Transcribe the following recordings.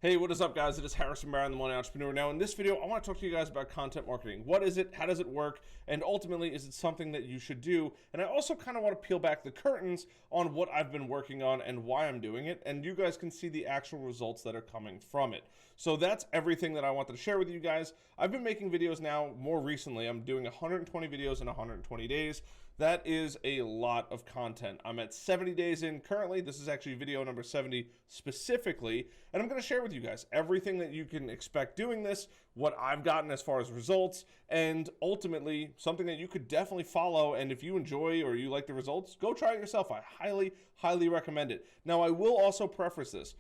Hey, what is up, guys? It is Harrison Barron, the Money Entrepreneur. Now, in this video, I want to talk to you guys about content marketing. What is it? How does it work? And ultimately, is it something that you should do? And I also kind of want to peel back the curtains on what I've been working on and why I'm doing it. And you guys can see the actual results that are coming from it. So that's everything that I wanted to share with you guys. I've been making videos now more recently. I'm doing 120 videos in 120 days. That is a lot of content. I'm at 70 days in currently. This is actually video number 70 specifically. And I'm going to share with you guys everything that you can expect doing this, what I've gotten as far as results, and ultimately something that you could definitely follow. And if you enjoy or you like the results, go try it yourself. I highly recommend it. Now, I will also preface this.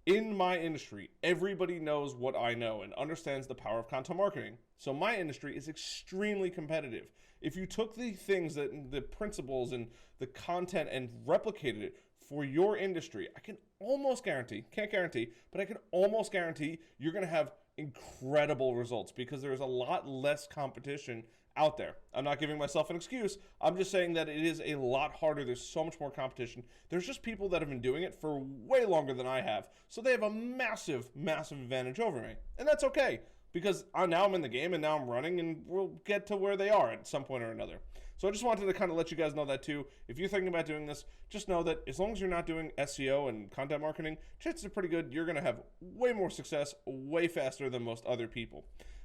In my industry, everybody knows what I know and understands the power of content marketing. So my industry is extremely competitive. If you took the things that the principles and the content and replicated it for your industry, I can almost guarantee, can't guarantee, but I can almost guarantee you're going to have incredible results because there's a lot less competition out there. I'm not giving myself an excuse. I'm just saying that it is a lot harder. There's so much more competition. There's just people that have been doing it for way longer than I have. So they have a massive advantage over me. And that's okay because now I'm in the game and now I'm running and we'll get to where they are at some point or another. So I just wanted to kind of let you guys know that too. If you're thinking about doing this, just know that as long as you're not doing SEO and content marketing, chances are pretty good you're going to have way more success way faster than most other people.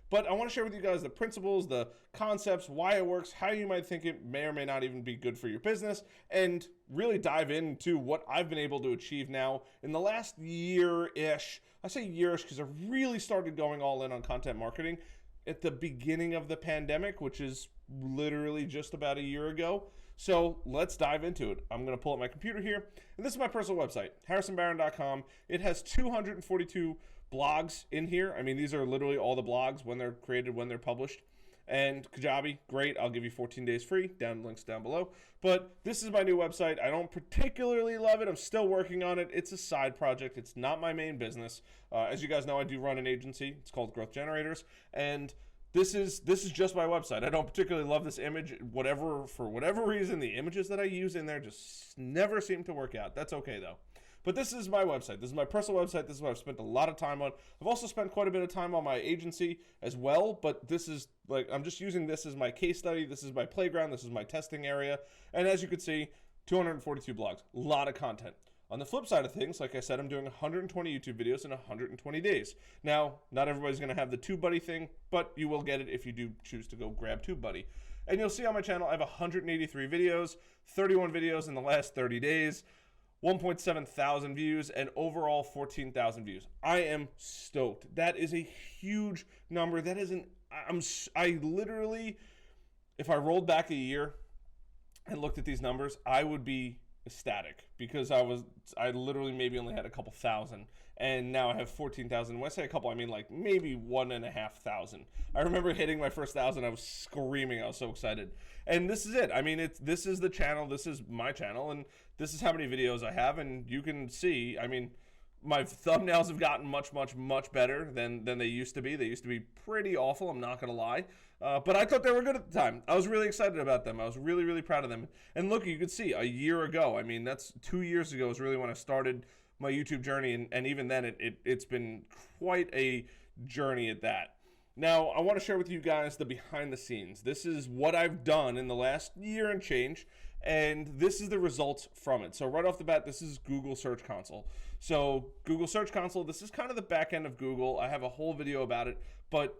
But I want to share with you guys the principles, the concepts, why it works, how you might think it may or may not even be good for your business, and really dive into what I've been able to achieve now in the last year-ish. I say year-ish because I really started going all in on content marketing at the beginning of the pandemic, which is literally just about a year ago. So let's dive into it. I'm going to pull up my computer here, and this is my personal website, harrisonbarron.com. It has 242 blogs in here. I mean, these are literally all the blogs when they're created, when they're published. And Kajabi, great. I'll give you 14 days free. Links down below. But this is my new website. I don't particularly love it. I'm still working on it. It's a side project. It's not my main business. As you guys know, I do run an agency. It's called Growth Generators. And this is just my website. I don't particularly love this image. For whatever reason, the images that I use in there just never seem to work out. That's okay though. But this is my website. This is my personal website. This is what I've spent a lot of time on. I've also spent quite a bit of time on my agency as well, but this is like, I'm just using this as my case study. This is my playground. This is my testing area. And as you can see, 242 blogs, a lot of content. On the flip side of things, like I said, I'm doing 120 YouTube videos in 120 days. Now, not everybody's going to have the TubeBuddy thing, but you will get it if you do choose to go grab TubeBuddy. And you'll see on my channel, I have 183 videos, 31 videos in the last 30 days, 1.7 thousand views, and overall 14,000 views. I am stoked. That is a huge number. That isn't, I literally, if I rolled back a year and looked at these numbers, I would be ecstatic because I literally maybe only had a couple thousand, and now I have 14,000. When I say a couple, I mean like maybe 1,500. I remember hitting my first 1,000. I was screaming. I was so excited. And this is it. I mean, this is the channel. This is my channel, and this is how many videos I have. And you can see, I mean, my thumbnails have gotten much better than they used to be. They used to be pretty awful, I'm not going to lie. But I thought they were good at the time. I was really excited about them. I was really proud of them. And look, you could see a year ago, I mean, that's 2 years ago is really when I started my YouTube journey. And even then, it's been quite a journey at that. Now, I want to share with you guys the behind the scenes. This is what I've done in the last year and change, and this is the results from it. So right off the bat, this is Google Search Console. So Google Search Console, this is kind of the back end of Google. I have a whole video about it, but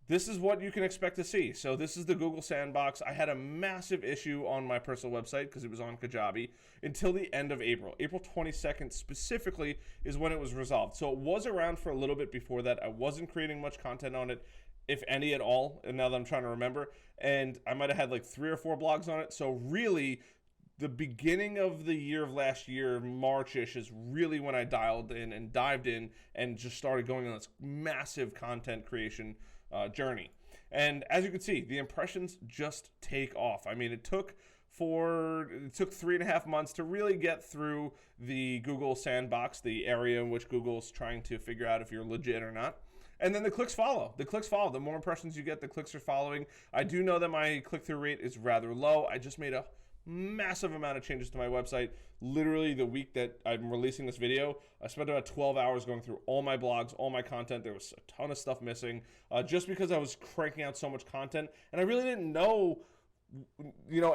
this is what you can expect to see. So this is the Google Sandbox. I had a massive issue on my personal website because it was on Kajabi until the end of April. April 22nd specifically is when it was resolved. So it was around for a little bit before that. I wasn't creating much content on it, if any at all, and now that I'm trying to remember. And I might have had like 3 or 4 blogs on it. So really, the beginning of the year of last year, March-ish, is really when I dialed in and dived in and just started going on this massive content creation journey. And as you can see, the impressions just take off. I mean, it took 3.5 months to really get through the Google Sandbox, the area in which Google is trying to figure out if you're legit or not. And then the clicks follow. The clicks follow. The more impressions you get, the clicks are following. I do know that my click-through rate is rather low. I just made a massive amount of changes to my website. Literally the week that I'm releasing this video, I spent about 12 hours going through all my blogs, all my content. There was a ton of stuff missing just because I was cranking out so much content, and I really didn't know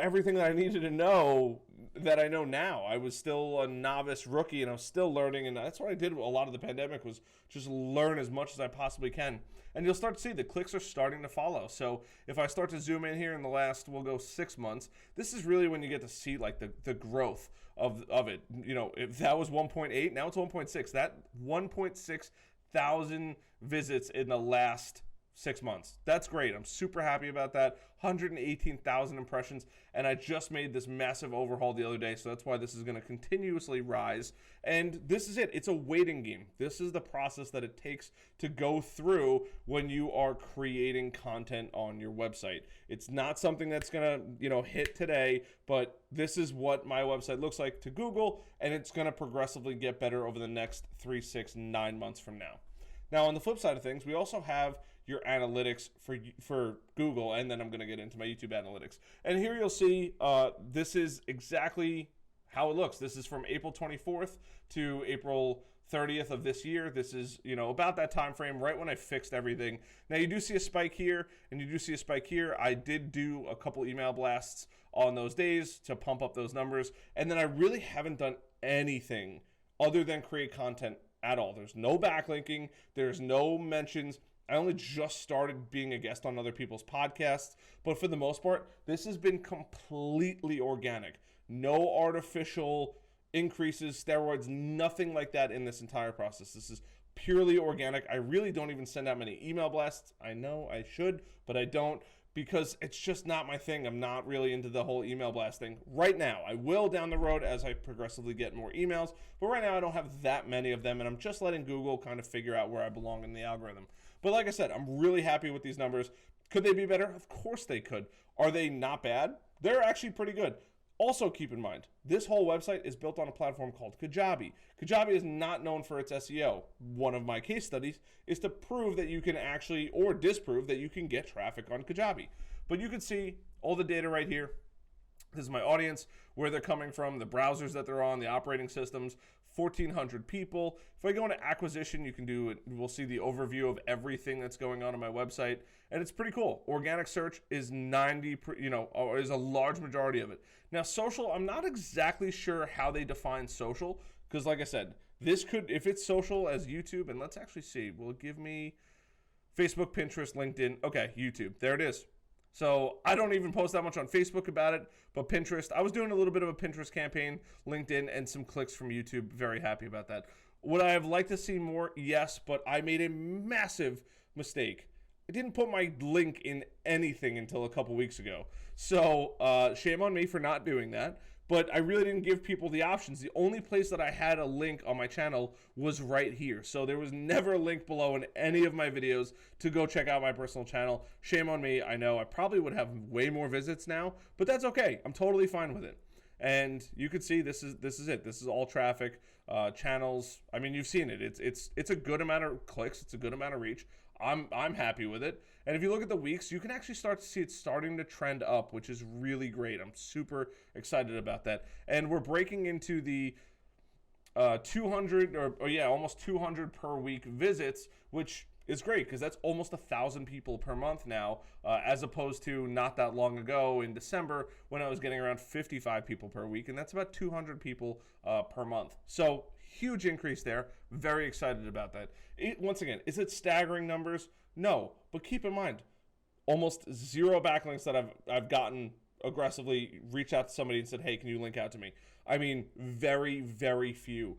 everything that I needed to know that I know now. I was still a novice rookie, and I was still learning, and that's what I did a lot of the pandemic, was just learn as much as I possibly can. And you'll start to see the clicks are starting to follow. So if I start to zoom in here in the last, we'll go 6 months, this is really when you get to see like the growth of it. If that was 1.8, now it's 1.6. That 1.6 thousand visits in the last 6 months. That's great. I'm super happy about that. 118,000 impressions, and I just made this massive overhaul the other day, so that's why this is going to continuously rise. And this is it. It's a waiting game. This is the process that it takes to go through when you are creating content on your website. It's not something that's going to, hit today, but this is what my website looks like to Google, and it's going to progressively get better over the next 3, 6, 9 months from now. Now, on the flip side of things, we also have your analytics for Google, and then I'm going to get into my YouTube analytics. And here you'll see this is exactly how it looks. This is from April 24th to April 30th of this year. This is, about that time frame, right when I fixed everything. Now, you do see a spike here, and you do see a spike here. I did do a couple email blasts on those days to pump up those numbers, and then I really haven't done anything other than create content at all. There's no backlinking. There's no mentions. I only just started being a guest on other people's podcasts, but for the most part, this has been completely organic. No artificial increases, steroids, nothing like that in this entire process. This is purely organic. I really don't even send out many email blasts. I know I should, but I don't, because it's just not my thing. I'm not really into the whole email blast thing right now. I will down the road as I progressively get more emails, but right now I don't have that many of them, and I'm just letting Google kind of figure out where I belong in the algorithm. But like I said, I'm really happy with these numbers. Could they be better? Of course they could. Are they not bad? They're actually pretty good. Also keep in mind, this whole website is built on a platform called Kajabi. Kajabi is not known for its SEO. One of my case studies is to prove that you can actually, or disprove that you can get traffic on Kajabi. But you can see all the data right here. This is my audience, where they're coming from, the browsers that they're on, the operating systems, 1,400 people. If I go into acquisition, you can do it. We'll see the overview of everything that's going on my website, and it's pretty cool. Organic search is 90, is a large majority of it. Now, social, I'm not exactly sure how they define social, because like I said, this could, if it's social as YouTube, and let's actually see, will it give me Facebook, Pinterest, LinkedIn? Okay, YouTube, there it is. So I don't even post that much on Facebook about it, but Pinterest, I was doing a little bit of a Pinterest campaign, LinkedIn, and some clicks from YouTube. Very happy about that. Would I have liked to see more? Yes, but I made a massive mistake. I didn't put my link in anything until a couple weeks ago. So shame on me for not doing that. But I really didn't give people the options. The only place that I had a link on my channel was right here. So there was never a link below in any of my videos to go check out my personal channel. Shame on me. I know I probably would have way more visits now, but that's okay. I'm totally fine with it. And you can see this is it. This is all traffic, channels. I mean, you've seen it. It's a good amount of clicks. It's a good amount of reach. I'm happy with it. And if you look at the weeks, you can actually start to see it starting to trend up, which is really great. I'm super excited about that. And we're breaking into the 200 almost 200 per week visits, which is great because that's almost 1,000 people per month now, as opposed to not that long ago in December when I was getting around 55 people per week, and that's about 200 people per month. So huge increase there. Very excited about that. Once again, is it staggering numbers? No, but keep in mind, almost zero backlinks that I've gotten aggressively reach out to somebody and said, hey, can you link out to me? I mean, very, very few.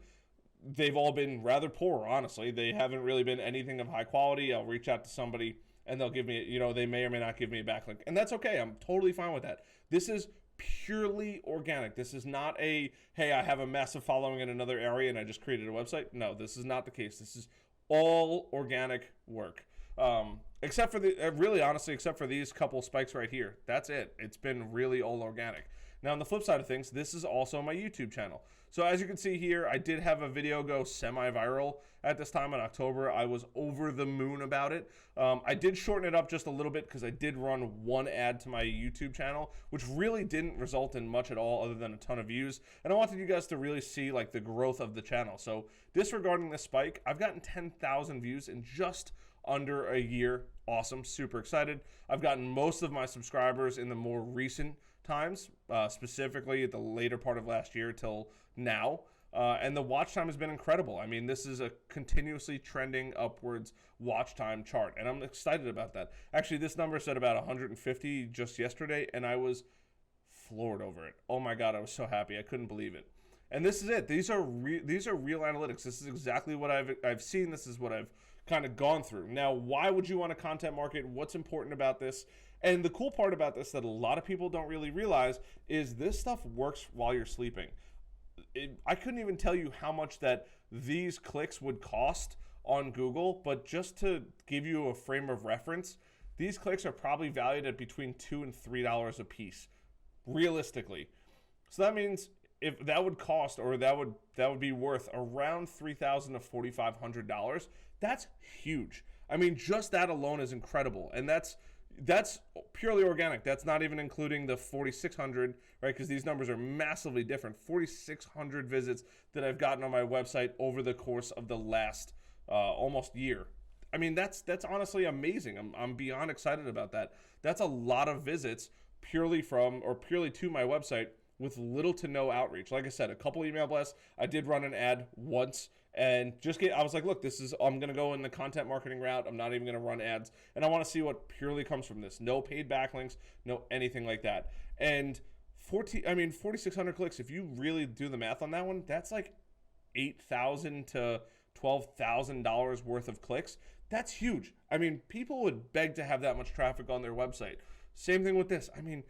They've all been rather poor, honestly. They haven't really been anything of high quality. I'll reach out to somebody and they'll give me, they may or may not give me a backlink. And that's okay. I'm totally fine with that. This is purely organic. This is not a, hey, I have a massive following in another area and I just created a website. No, this is not the case. This is all organic work. Except for except for these couple spikes right here. That's it. It's been really all organic. Now, on the flip side of things, this is also my YouTube channel. So as you can see here, I did have a video go semi-viral at this time in October. I was over the moon about it. I did shorten it up just a little bit because I did run one ad to my YouTube channel, which really didn't result in much at all other than a ton of views. And I wanted you guys to really see like the growth of the channel. So disregarding this spike, I've gotten 10,000 views in just under a year. Awesome, super excited. I've gotten most of my subscribers in the more recent times, specifically at the later part of last year till now. And the watch time has been incredible. I mean, this is a continuously trending upwards watch time chart, and I'm excited about that. Actually, this number said about 150 just yesterday, and I was floored over it. Oh my God, I was so happy. I couldn't believe it. And this is it. These are real analytics. This is exactly what I've seen. This is what I've kind of gone through. Now, why would you want to content market? What's important about this? And the cool part about this that a lot of people don't really realize is this stuff works while you're sleeping. I couldn't even tell you how much that these clicks would cost on Google, but just to give you a frame of reference, these clicks are probably valued at between $2 and $3 a piece, realistically. So that means if that would cost, or that would be worth around $3,000 to $4,500, that's huge. I mean, just that alone is incredible, and that's purely organic. That's not even including the 4,600, right? Because these numbers are massively different. 4,600 visits that I've gotten on my website over the course of the last almost year. I mean, that's honestly amazing. I'm beyond excited about that. That's a lot of visits purely to my website with little to no outreach. Like I said, a couple email blasts. I did run an ad once, and I was like, look, I'm going to go in the content marketing route. I'm not even going to run ads, and I want to see what purely comes from this. No paid backlinks, no anything like that. And 4,600 clicks, if you really do the math on that one, that's like $8,000 to $12,000 worth of clicks. That's huge. I mean, people would beg to have that much traffic on their website. Same thing with this. I mean,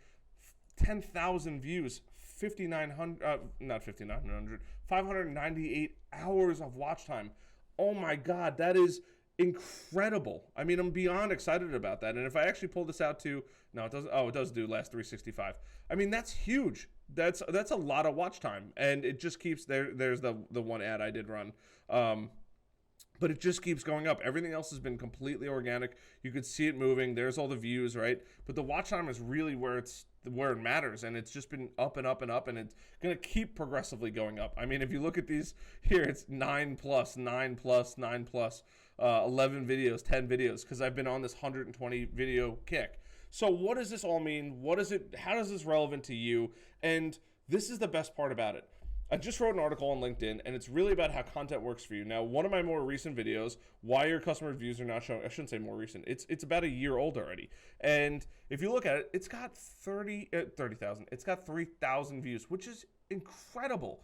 10,000 views, 598 hours of watch time. Oh my God, that is incredible. I mean, I'm beyond excited about that. And if I actually pull this out to, no, it doesn't. Oh, it does do last 365. I mean, that's huge. That's a lot of watch time, and it just keeps There's the one ad I did run. But it just keeps going up. Everything else has been completely organic. You could see it moving. There's all the views, right? But the watch time is really where it matters, and it's just been up and up and up, and it's going to keep progressively going up. I mean, if you look at these here, it's 9 plus, 9 plus, 9 plus, 11 videos, 10 videos, because I've been on this 120 video kick. So what does this all mean? How is this relevant to you? And this is the best part about it. I just wrote an article on LinkedIn, and it's really about how content works for you. Now, one of my more recent videos, why your customer reviews are not showing, I shouldn't say more recent, it's about a year old already. And if you look at it, it's got 30,000. It's got 3,000 views, which is incredible.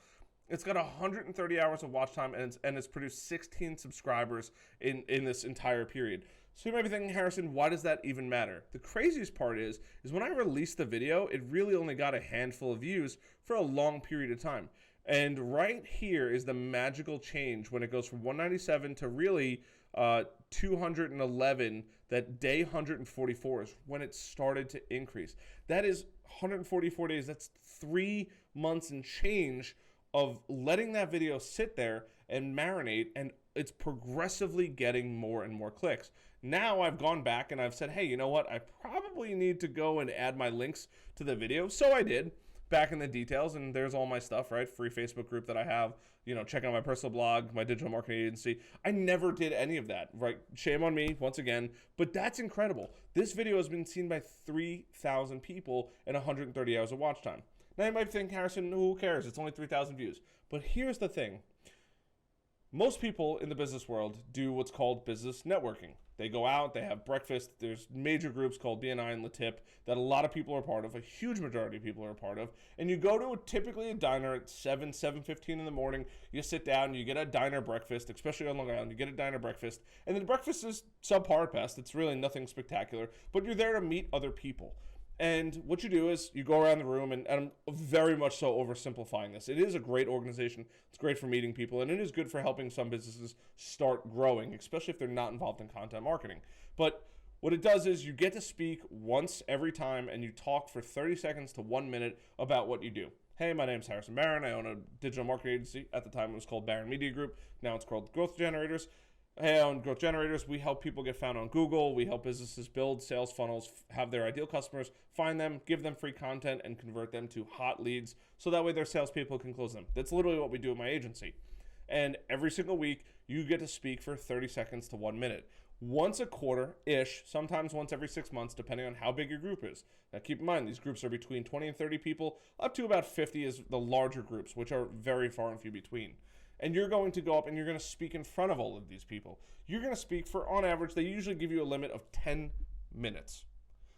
It's got 130 hours of watch time, and it's produced 16 subscribers in this entire period. So you might be thinking, Harrison, why does that even matter? The craziest part is when I released the video, it really only got a handful of views for a long period of time. And right here is the magical change when it goes from 197 to really 211. That day 144 is when it started to increase. That is 144 days. That's 3 months and change of letting that video sit there and marinate, and it's progressively getting more and more clicks. Now I've gone back and I've said, hey, you know what? I probably need to go and add my links to the video. So I did. Back in the details, and there's all my stuff, right? Free Facebook group that I have, check out my personal blog, my digital marketing agency. I never did any of that, right? Shame on me once again, but that's incredible. This video has been seen by 3,000 people and 130 hours of watch time. Now you might think, Harrison, who cares? It's only 3,000 views. But here's the thing. Most people in the business world do what's called business networking. They go out, they have breakfast. There's major groups called BNI and LaTip that a lot of people are part of, a huge majority of people are a part of. And you go to typically a diner at 7:15 in the morning. You sit down, you get a diner breakfast, especially on Long Island. You get a diner breakfast. And then the breakfast is subpar at best. It's really nothing spectacular. But you're there to meet other people. And what you do is you go around the room, and I'm very much so oversimplifying this. It is a great organization. It's great for meeting people, and it is good for helping some businesses start growing, especially if they're not involved in content marketing. But what it does is you get to speak once every time, and you talk for 30 seconds to 1 minute about what you do. Hey, my name's Harrison Barron. I own a digital marketing agency. At the time, it was called Barron Media Group. Now it's called Growth Generators. Hey, on Growth Generators, we help people get found on Google. We help businesses build sales funnels, have their ideal customers, find them, give them free content, and convert them to hot leads so that way their salespeople can close them. That's literally what we do at my agency. And every single week, you get to speak for 30 seconds to 1 minute. Once a quarter-ish, sometimes once every 6 months, depending on how big your group is. Now, keep in mind, these groups are between 20 and 30 people, up to about 50 is the larger groups, which are very far and few between. And you're going to go up and you're going to speak in front of all of these people. You're going to speak for, on average, they usually give you a limit of 10 minutes.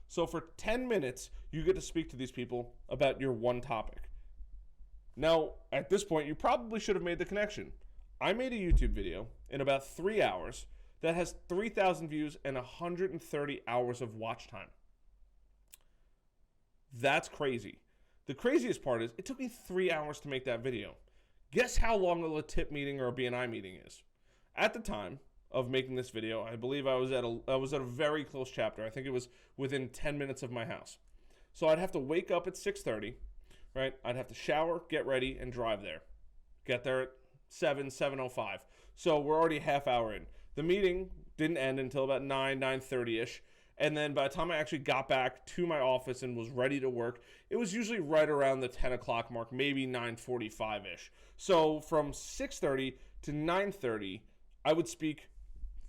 So for 10 minutes, you get to speak to these people about your one topic. Now, at this point, you probably should have made the connection. I made a YouTube video in about 3 hours that has 3,000 views and 130 hours of watch time. That's crazy. The craziest part is it took me 3 hours to make that video. Guess how long a tip meeting or a BNI meeting is? At the time of making this video, I believe I was at a very close chapter. I think it was within 10 minutes of my house. So I'd have to wake up at 6:30, right? I'd have to shower, get ready, and drive there. Get there at 7:05. So we're already a half hour in. The meeting didn't end until about 9:30-ish. And then by the time I actually got back to my office and was ready to work, it was usually right around the 10 o'clock mark, maybe 9:45-ish. So from 6:30 to 9:30, I would speak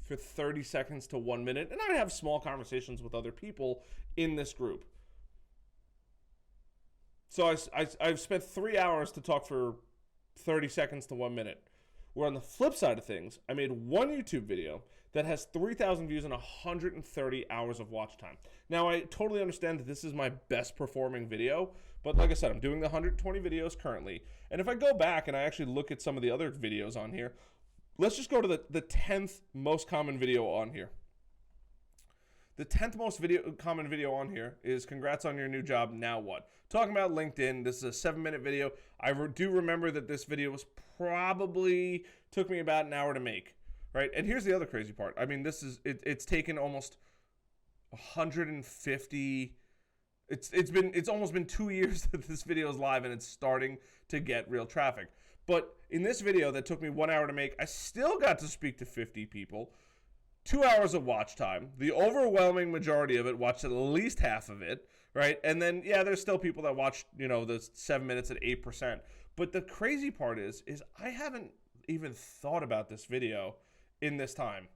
for 30 seconds to 1 minute, and I'd have small conversations with other people in this group. So I've spent 3 hours to talk for 30 seconds to 1 minute. Where on the flip side of things, I made one YouTube video that has 3,000 views and 130 hours of watch time. Now, I totally understand that this is my best performing video, but like I said, I'm doing the 120 videos currently. And if I go back and I actually look at some of the other videos on here, let's just go to the 10th most common video on here. The 10th most common video on here is congrats on your new job, now what? Talking about LinkedIn. This is a 7-minute video. I do remember that this video was probably took me about an hour to make, right? And here's the other crazy part. I mean, it's taken almost 150. It's almost been 2 years that this video is live and it's starting to get real traffic. But in this video that took me 1 hour to make, I still got to speak to 50 people. 2 hours of watch time. The overwhelming majority of it watched at least half of it, right? And then, yeah, there's still people that watched, the 7 minutes at 8%. But the crazy part is I haven't even thought about this video in this time.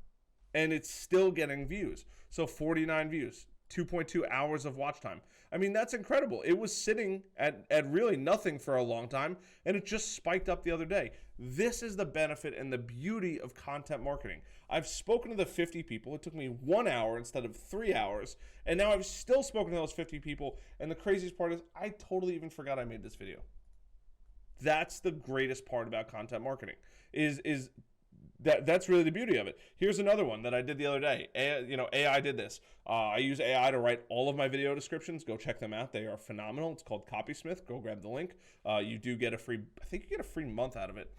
And it's still getting views. So 49 views, 2.2 hours of watch time. I mean, that's incredible. It was sitting at really nothing for a long time, and it just spiked up the other day. This is the benefit and the beauty of content marketing. I've spoken to the 50 people. It took me 1 hour instead of 3 hours, and now I've still spoken to those 50 people, and the craziest part is I totally even forgot I made this video. That's the greatest part about content marketing, is that's really the beauty of it. Here's another one that I did the other day. AI did this. I use AI to write all of my video descriptions. Go check them out. They are phenomenal. It's called Copysmith. Go grab the link. You do get I think you get a free month out of it.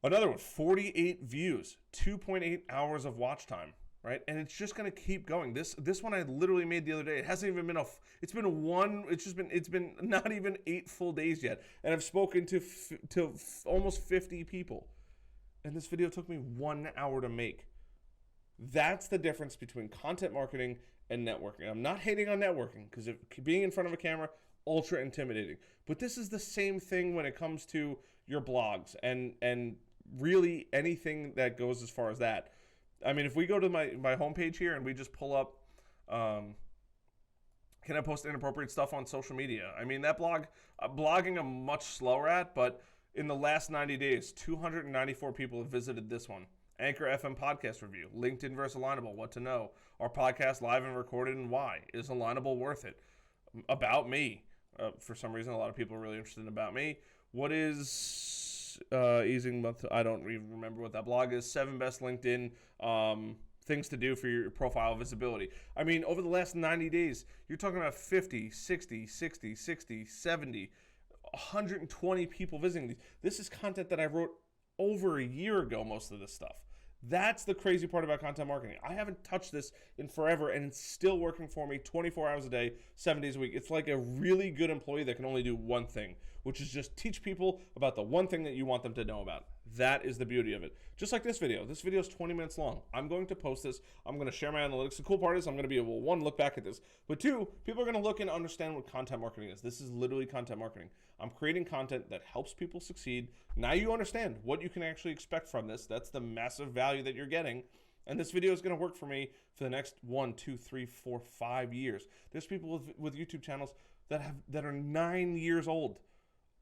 Another one, 48 views, 2.8 hours of watch time, right? And it's just going to keep going. This one I literally made the other day. It hasn't even been it's been not even 8 full days yet. And I've spoken to almost 50 people. And this video took me 1 hour to make. That's the difference between content marketing and networking. I'm not hating on networking because being in front of a camera, ultra intimidating. But this is the same thing when it comes to your blogs and really anything that goes as far as that. I mean, if we go to my homepage here and we just pull up, can I post inappropriate stuff on social media? I mean, that blogging I'm much slower at, but in the last 90 days, 294 people have visited this one. Anchor FM podcast review, LinkedIn versus Alignable, what to know, our podcast live and recorded and why, is Alignable worth it? About me. For some reason, a lot of people are really interested in About Me. What is easing month? I don't even remember what that blog is. 7 best LinkedIn things to do for your profile visibility. I mean, over the last 90 days, you're talking about 50, 60, 70, 120 people visiting these. This is content that I wrote over a year ago, most of this stuff. That's the crazy part about content marketing. I haven't touched this in forever, and it's still working for me 24 hours a day, 7 days a week. It's like a really good employee that can only do one thing, which is just teach people about the one thing that you want them to know about. That is the beauty of it. Just like this video. This video is 20 minutes long. I'm going to post this. I'm going to share my analytics. The cool part is I'm going to be able, one, look back at this, but two, people are going to look and understand what content marketing is. This is literally content marketing. I'm creating content that helps people succeed. Now you understand what you can actually expect from this. That's the massive value that you're getting. And this video is going to work for me for the next 1, 2, 3, 4, 5 years. There's people with YouTube channels that are 9 years old.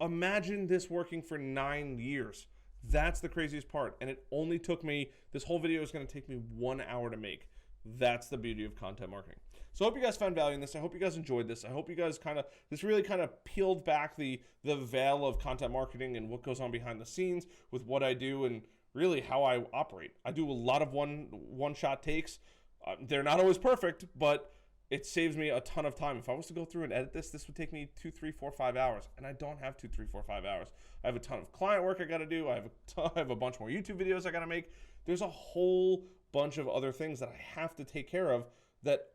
Imagine this working for 9 years. That's the craziest part. And it only took me, this whole video is going to take me 1 hour to make. That's the beauty of content marketing. So I hope you guys found value in this. I hope you guys enjoyed this. I hope you guys this really kind of peeled back the veil of content marketing and what goes on behind the scenes with what I do and really how I operate. I do a lot of one-shot takes. They're not always perfect, but it saves me a ton of time. If I was to go through and edit this would take me 2, 3, 4, 5 hours, and I don't have 2, 3, 4, 5 hours. I have a ton of client work I got to do. I have a bunch more YouTube videos I got to make. There's a whole bunch of other things that I have to take care of that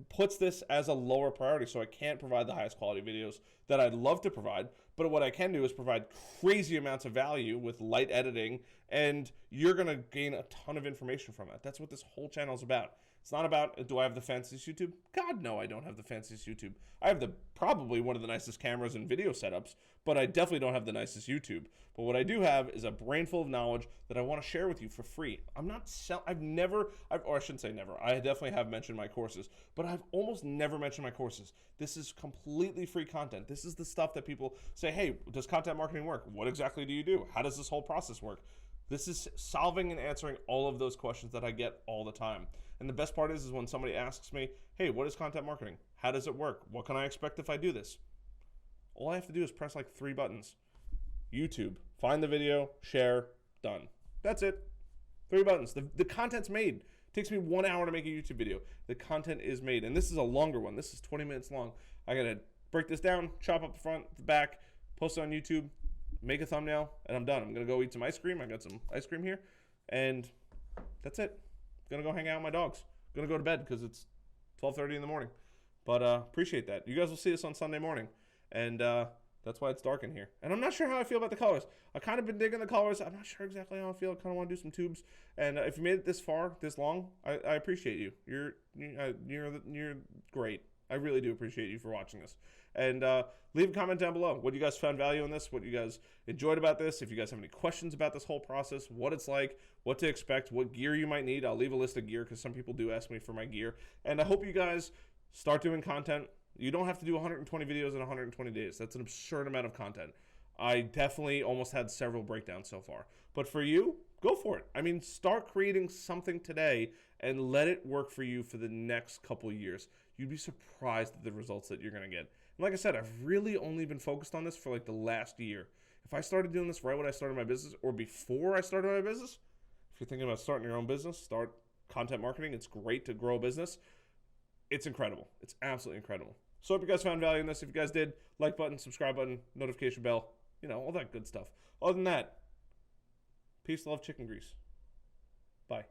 puts this as a lower priority, so I can't provide the highest quality videos that I'd love to provide. But what I can do is provide crazy amounts of value with light editing, and you're going to gain a ton of information from that. That's what this whole channel is about. It's not about, do I have the fanciest YouTube? God, no, I don't have the fanciest YouTube. I have probably one of the nicest cameras and video setups, but I definitely don't have the nicest YouTube. But what I do have is a brain full of knowledge that I want to share with you for free. I shouldn't say never. I definitely have mentioned my courses, but I've almost never mentioned my courses. This is completely free content. This is the stuff that people say, hey, does content marketing work? What exactly do you do? How does this whole process work? This is solving and answering all of those questions that I get all the time. And the best part is when somebody asks me, hey, what is content marketing? How does it work? What can I expect if I do this? All I have to do is press like 3 buttons. YouTube, find the video, share, done. That's it. 3 buttons. The content's made. It takes me 1 hour to make a YouTube video. The content is made. And this is a longer one. This is 20 minutes long. I got to break this down, chop up the front, the back, post it on YouTube, make a thumbnail, and I'm done. I'm going to go eat some ice cream. I got some ice cream here. And that's it. Gonna go hang out with my dogs. Gonna go to bed because it's 12:30 in the morning. But appreciate that. You guys will see us on Sunday morning, and that's why it's dark in here. And I'm not sure how I feel about the colors. I kind of been digging the colors. I'm not sure exactly how I feel. I kind of want to do some tubes. And if you made it this far, this long, I appreciate you. You're great. I really do appreciate you for watching this. And leave a comment down below. What you guys found value in this, what you guys enjoyed about this, if you guys have any questions about this whole process, what it's like, what to expect, what gear you might need. I'll leave a list of gear because some people do ask me for my gear. And I hope you guys start doing content. You don't have to do 120 videos in 120 days. That's an absurd amount of content. I definitely almost had several breakdowns so far. But for you, go for it. I mean, start creating something today and let it work for you for the next couple of years. You'd be surprised at the results that you're going to get. And like I said, I've really only been focused on this for like the last year. If I started doing this right when I started my business or before I started my business, if you're thinking about starting your own business, start content marketing. It's great to grow a business. It's incredible. It's absolutely incredible. So I hope you guys found value in this. If you guys did, like button, subscribe button, notification bell, all that good stuff. Other than that, peace, love, chicken grease. Bye.